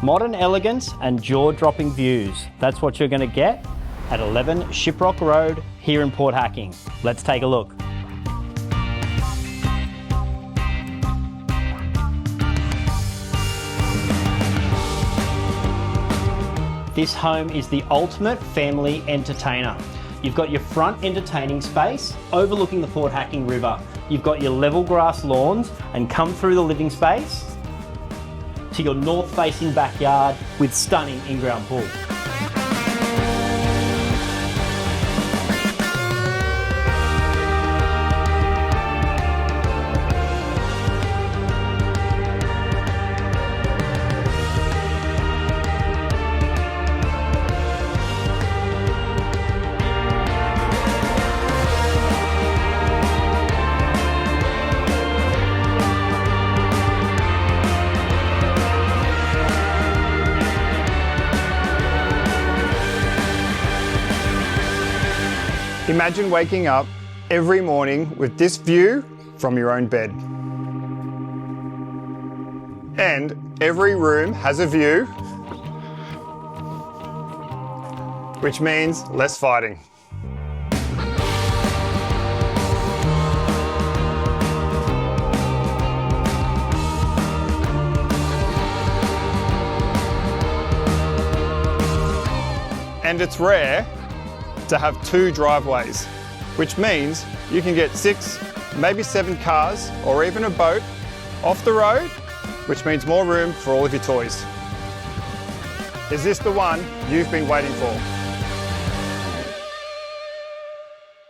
Modern elegance and jaw-dropping views. That's what you're going to get at 11 Shiprock Road here in Port Hacking. Let's take a look. This home is the ultimate family entertainer. You've got your front entertaining space overlooking the Port Hacking River. You've got your level grass lawns and come through the living space to your north-facing backyard with stunning in-ground pool. Imagine waking up every morning with this view from your own bed. And every room has a view, which means less fighting. And it's rare to have two driveways, which means you can get 6, maybe 7 cars or even a boat off the road, which means more room for all of your toys. Is this the one you've been waiting for?